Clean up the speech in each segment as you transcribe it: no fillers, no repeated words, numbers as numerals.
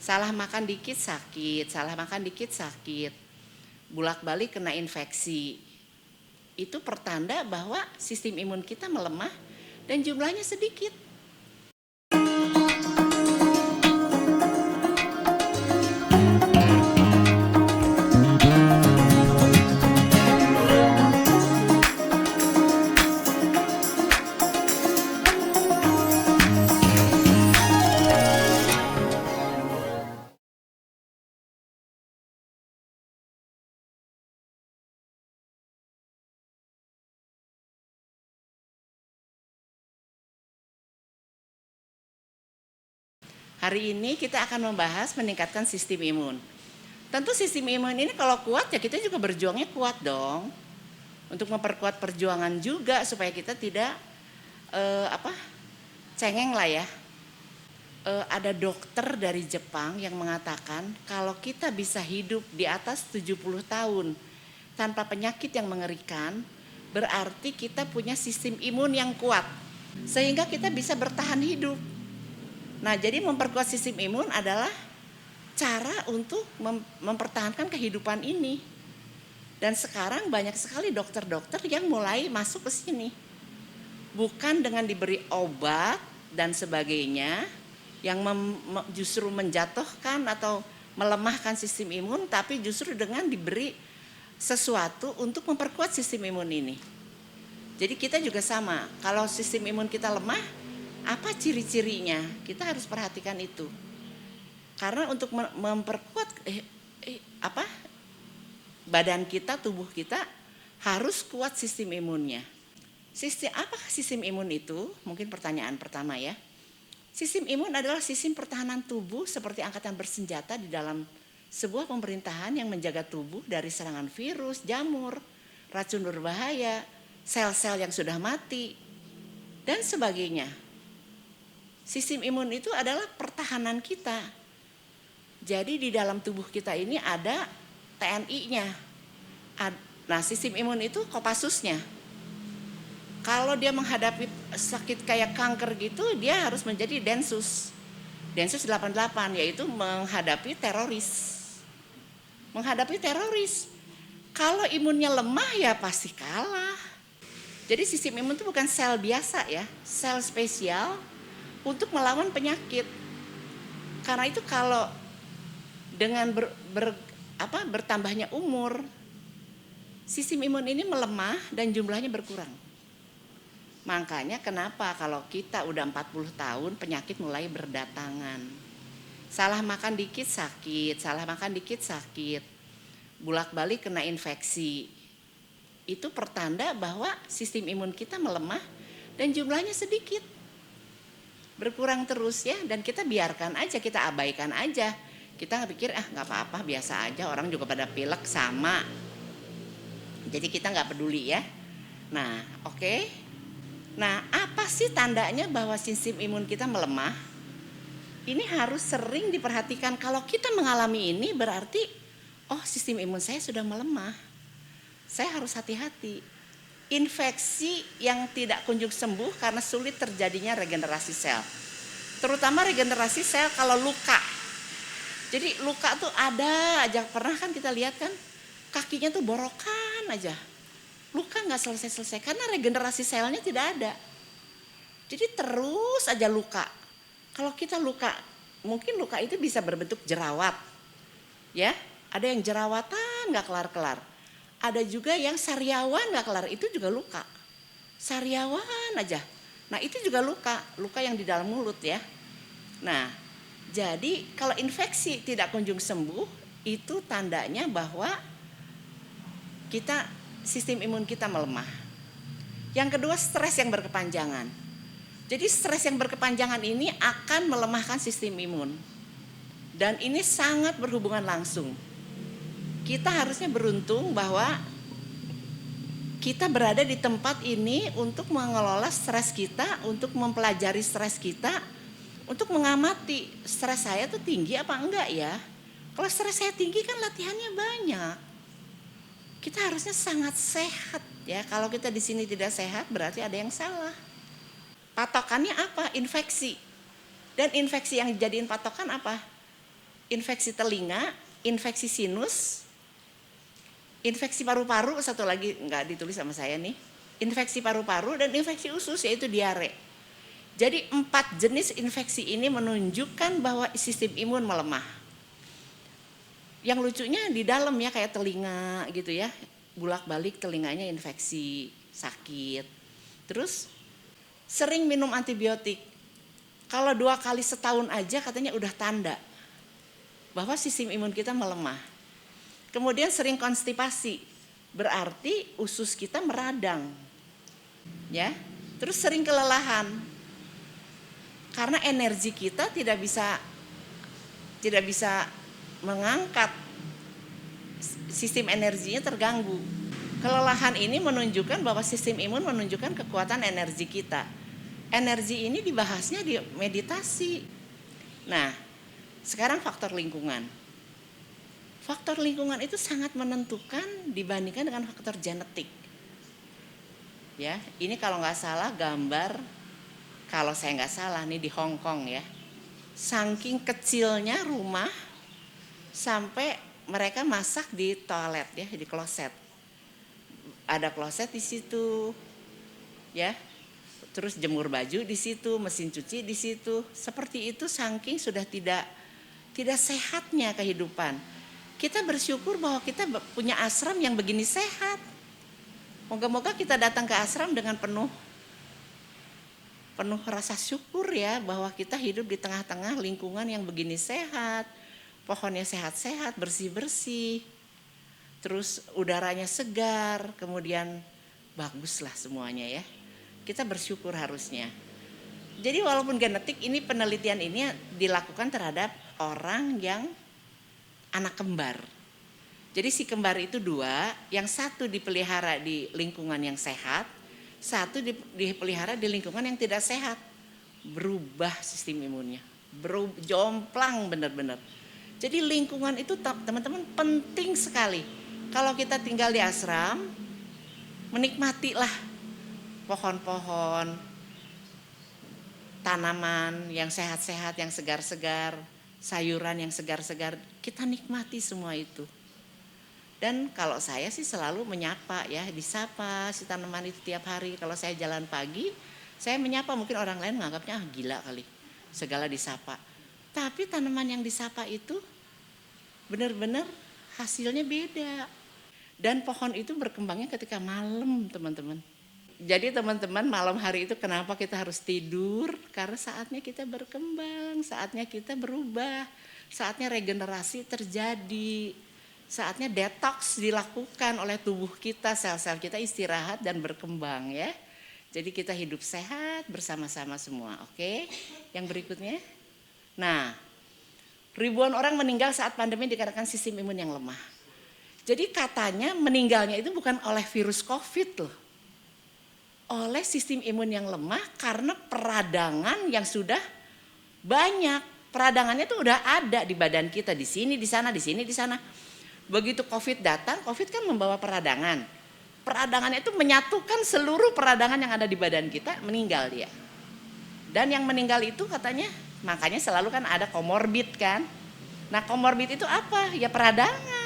Salah makan dikit sakit, salah makan dikit sakit, bolak-balik kena infeksi. Itu pertanda bahwa sistem imun kita melemah dan jumlahnya sedikit. Hari ini kita akan membahas meningkatkan sistem imun. Tentu sistem imun ini kalau kuat ya kita juga berjuangnya kuat dong. Untuk memperkuat perjuangan juga supaya kita tidak cengeng lah ya. Ada dokter dari Jepang yang mengatakan kalau kita bisa hidup di atas 70 tahun tanpa penyakit yang mengerikan, berarti kita punya sistem imun yang kuat sehingga kita bisa bertahan hidup. Nah, jadi memperkuat sistem imun adalah cara untuk mempertahankan kehidupan ini. Dan sekarang banyak sekali dokter-dokter yang mulai masuk ke sini. Bukan dengan diberi obat dan sebagainya yang justru menjatuhkan atau melemahkan sistem imun, tapi justru dengan diberi sesuatu untuk memperkuat sistem imun ini. Jadi kita juga sama, kalau sistem imun kita lemah, apa ciri-cirinya? Kita harus perhatikan itu. Karena untuk memperkuat badan kita, tubuh kita harus kuat sistem imunnya. Apa sistem imun itu? Mungkin pertanyaan pertama ya. Sistem imun adalah sistem pertahanan tubuh seperti angkatan bersenjata di dalam sebuah pemerintahan yang menjaga tubuh dari serangan virus, jamur, racun berbahaya, sel-sel yang sudah mati, dan sebagainya. Sistem imun itu adalah pertahanan kita. Jadi di dalam tubuh kita ini ada TNI-nya. Nah, sistem imun itu Kopassusnya. Kalau dia menghadapi sakit kayak kanker gitu, dia harus menjadi Densus 88, yaitu menghadapi teroris. Kalau imunnya lemah ya pasti kalah. Jadi sistem imun itu bukan sel biasa ya, sel spesial untuk melawan penyakit. Karena itu kalau dengan bertambahnya umur, sistem imun ini melemah dan jumlahnya berkurang. Makanya kenapa kalau kita udah 40 tahun penyakit mulai berdatangan. Salah makan dikit sakit, bolak-balik kena infeksi. Itu pertanda bahwa sistem imun kita melemah dan jumlahnya sedikit. Berkurang terus ya, dan kita biarkan aja, kita abaikan aja. Kita pikir nggak apa-apa, biasa aja, orang juga pada pilek sama. Jadi kita nggak peduli ya. Nah, oke. Nah, apa sih tandanya bahwa sistem imun kita melemah? Ini harus sering diperhatikan. Kalau kita mengalami ini berarti, sistem imun saya sudah melemah. Saya harus hati-hati. Infeksi yang tidak kunjung sembuh karena sulit terjadinya regenerasi sel. Terutama regenerasi sel kalau luka. Jadi luka tuh ada aja, pernah kan kita lihat kan, kakinya tuh borokan aja. Luka gak selesai-selesai karena regenerasi selnya tidak ada. Jadi terus aja luka. Kalau kita luka, mungkin luka itu bisa berbentuk jerawat. Ya, ada yang jerawatan gak kelar-kelar. Ada juga yang sariawan gak kelar, itu juga luka. Sariawan aja. Nah itu juga luka yang di dalam mulut ya. Nah, jadi kalau infeksi tidak kunjung sembuh, itu tandanya bahwa sistem imun kita melemah. Yang kedua, stres yang berkepanjangan. Jadi stres yang berkepanjangan ini akan melemahkan sistem imun. Dan ini sangat berhubungan langsung. Kita harusnya beruntung bahwa kita berada di tempat ini untuk mengelola stres kita, untuk mempelajari stres kita, untuk mengamati stres saya tuh tinggi apa enggak ya. Kalau stres saya tinggi kan latihannya banyak. Kita harusnya sangat sehat ya. Kalau kita di sini tidak sehat berarti ada yang salah. Patokannya apa? Infeksi. Dan infeksi yang dijadiin patokan apa? infeksi telinga, infeksi sinus, infeksi paru-paru, satu lagi nggak ditulis sama saya nih, infeksi paru-paru dan infeksi usus yaitu diare. Jadi 4 jenis infeksi ini menunjukkan bahwa sistem imun melemah. Yang lucunya di dalam ya kayak telinga gitu ya, bolak-balik telinganya infeksi, sakit. Terus sering minum antibiotik. Kalau 2 kali setahun aja katanya udah tanda bahwa sistem imun kita melemah. Kemudian sering konstipasi, berarti usus kita meradang. Ya. Terus sering kelelahan. Karena energi kita tidak bisa mengangkat, sistem energinya terganggu. Kelelahan ini menunjukkan bahwa sistem imun menunjukkan kekuatan energi kita. Energi ini dibahasnya di meditasi. Nah, sekarang faktor lingkungan. Faktor lingkungan itu sangat menentukan dibandingkan dengan faktor genetik. Ya, ini kalau nggak salah gambar, kalau saya nggak salah nih di Hong Kong ya. Saking kecilnya rumah sampai mereka masak di toilet ya, di kloset. Ada kloset di situ, ya. Terus jemur baju di situ, mesin cuci di situ. Seperti itu saking sudah tidak sehatnya kehidupan. Kita bersyukur bahwa kita punya ashram yang begini sehat. Moga-moga kita datang ke ashram dengan penuh rasa syukur ya bahwa kita hidup di tengah-tengah lingkungan yang begini sehat. Pohonnya sehat-sehat, bersih-bersih. Terus udaranya segar, kemudian baguslah semuanya ya. Kita bersyukur harusnya. Jadi walaupun genetik ini penelitian ini dilakukan terhadap orang yang anak kembar. Jadi si kembar itu 2, yang satu dipelihara di lingkungan yang sehat, satu dipelihara di lingkungan yang tidak sehat. Berubah sistem imunnya, jomplang benar-benar. Jadi lingkungan itu teman-teman penting sekali. Kalau kita tinggal di ashram, menikmatilah pohon-pohon, tanaman yang sehat-sehat, yang segar-segar, sayuran yang segar-segar, kita nikmati semua itu. Dan kalau saya sih selalu menyapa ya, disapa si tanaman itu tiap hari. Kalau saya jalan pagi, saya menyapa, mungkin orang lain menganggapnya gila kali, segala disapa. Tapi tanaman yang disapa itu benar-benar hasilnya beda. Dan pohon itu berkembangnya ketika malam, teman-teman. Jadi teman-teman, malam hari itu kenapa kita harus tidur? Karena saatnya kita berkembang, saatnya kita berubah, saatnya regenerasi terjadi, saatnya detox dilakukan oleh tubuh kita, sel-sel kita istirahat dan berkembang ya. Jadi kita hidup sehat bersama-sama semua, oke? Yang berikutnya. Nah, ribuan orang meninggal saat pandemi dikarenakan sistem imun yang lemah. Jadi katanya meninggalnya itu bukan oleh virus COVID loh. Oleh sistem imun yang lemah karena peradangan yang sudah banyak. Peradangannya itu udah ada di badan kita, di sini, di sana, di sini, di sana. Begitu COVID datang, COVID kan membawa peradangan. Peradangannya itu menyatukan seluruh peradangan yang ada di badan kita, meninggal dia. Dan yang meninggal itu katanya, makanya selalu kan ada komorbid kan. Nah komorbid itu apa? Ya peradangan.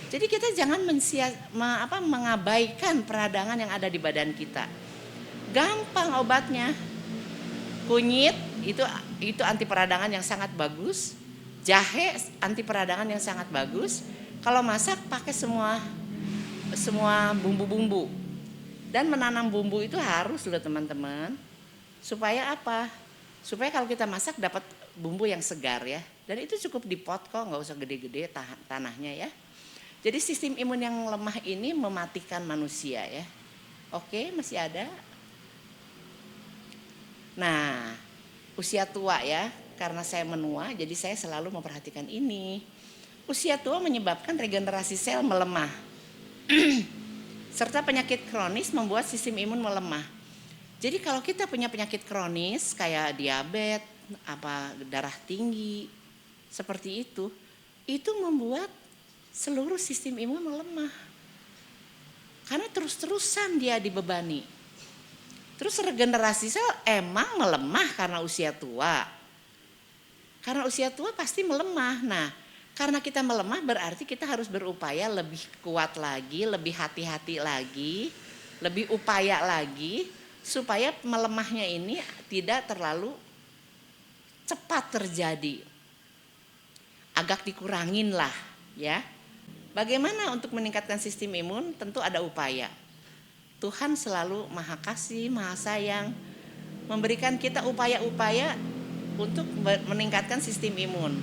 Jadi kita jangan mengabaikan peradangan yang ada di badan kita. Gampang obatnya. Kunyit itu anti peradangan yang sangat bagus. Jahe anti peradangan yang sangat bagus. Kalau masak pakai semua bumbu-bumbu. Dan menanam bumbu itu harus loh teman-teman. Supaya apa? Supaya kalau kita masak dapat bumbu yang segar ya. Dan itu cukup di pot kok, nggak usah gede-gede tanahnya ya. Jadi sistem imun yang lemah ini mematikan manusia ya. Oke, masih ada. Nah, usia tua ya, karena saya menua jadi saya selalu memperhatikan ini. Usia tua menyebabkan regenerasi sel melemah. Serta penyakit kronis membuat sistem imun melemah. Jadi kalau kita punya penyakit kronis kayak diabetes, darah tinggi, seperti itu membuat seluruh sistem imun melemah. Karena terus-terusan dia dibebani. Terus regenerasi sel emang melemah karena usia tua. Karena usia tua pasti melemah. Nah, karena kita melemah berarti kita harus berupaya lebih kuat lagi, lebih hati-hati lagi, lebih upaya lagi supaya melemahnya ini tidak terlalu cepat terjadi. Agak dikurangin lah ya. Bagaimana untuk meningkatkan sistem imun? Tentu ada upaya. Tuhan selalu Maha Kasih, Maha Sayang, memberikan kita upaya-upaya untuk meningkatkan sistem imun.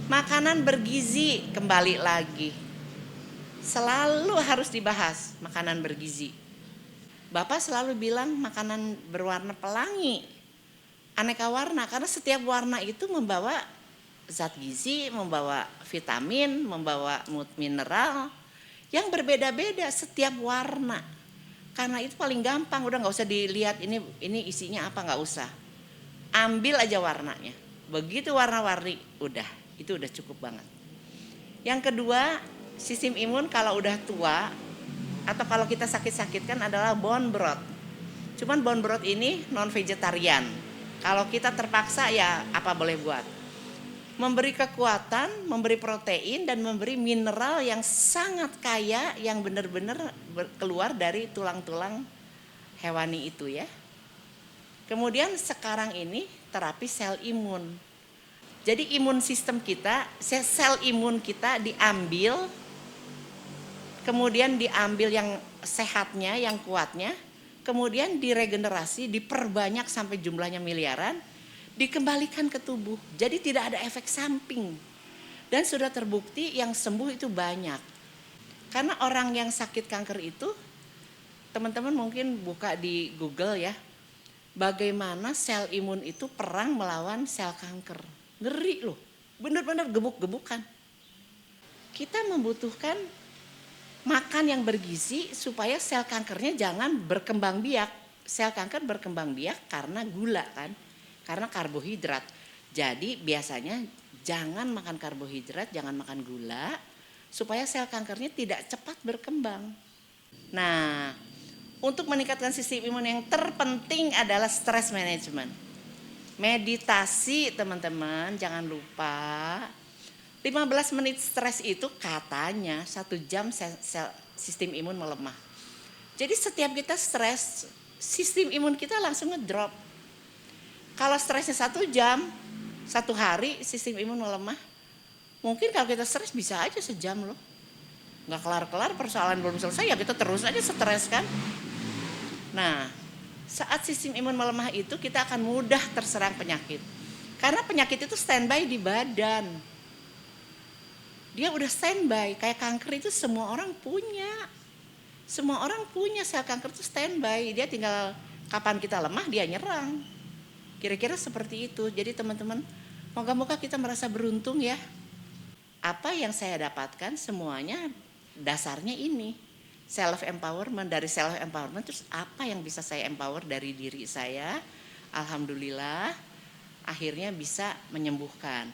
Makanan bergizi kembali lagi. Selalu harus dibahas makanan bergizi. Bapak selalu bilang makanan berwarna pelangi, aneka warna, karena setiap warna itu membawa zat gizi, membawa vitamin, membawa mineral yang berbeda-beda setiap warna. Karena itu paling gampang, udah nggak usah dilihat ini isinya apa, nggak usah. Ambil aja warnanya. Begitu warna-warni, udah, itu udah cukup banget. Yang kedua, sistem imun kalau udah tua atau kalau kita sakit-sakit kan adalah bone broth. Cuman bone broth ini non vegetarian. Kalau kita terpaksa ya apa boleh buat. Memberi kekuatan, memberi protein dan memberi mineral yang sangat kaya yang benar-benar keluar dari tulang-tulang hewani itu ya. Kemudian sekarang ini terapi sel imun. Jadi imun sistem kita, sel imun kita diambil, kemudian diambil yang sehatnya, yang kuatnya, kemudian diregenerasi, diperbanyak sampai jumlahnya miliaran, dikembalikan ke tubuh. Jadi tidak ada efek samping. Dan sudah terbukti yang sembuh itu banyak. Karena orang yang sakit kanker itu, teman-teman mungkin buka di Google ya, bagaimana sel imun itu perang melawan sel kanker. Ngeri loh, benar-benar gebuk-gebukan. Kita membutuhkan makan yang bergizi supaya sel kankernya jangan berkembang biak. Sel kanker berkembang biak karena gula kan, karena karbohidrat. Jadi biasanya jangan makan karbohidrat, jangan makan gula supaya sel kankernya tidak cepat berkembang. Nah, untuk meningkatkan sistem imun yang terpenting adalah stress management. Meditasi teman-teman, jangan lupa 15 menit stres itu katanya 1 jam sistem imun melemah. Jadi setiap kita stres, sistem imun kita langsung ngedrop. Kalau stresnya 1 jam, 1 hari sistem imun melemah. Mungkin kalau kita stres bisa aja sejam loh. Nggak kelar-kelar, persoalan belum selesai ya kita terus aja stres kan. Nah, saat sistem imun melemah itu kita akan mudah terserang penyakit. Karena penyakit itu standby di badan. Dia udah standby, kayak kanker itu semua orang punya. Semua orang punya sel kanker itu standby, dia tinggal kapan kita lemah dia nyerang. Kira-kira seperti itu. Jadi teman-teman, moga-moga kita merasa beruntung ya. Apa yang saya dapatkan semuanya dasarnya ini. Self empowerment, dari self empowerment terus apa yang bisa saya empower dari diri saya, alhamdulillah akhirnya bisa menyembuhkan.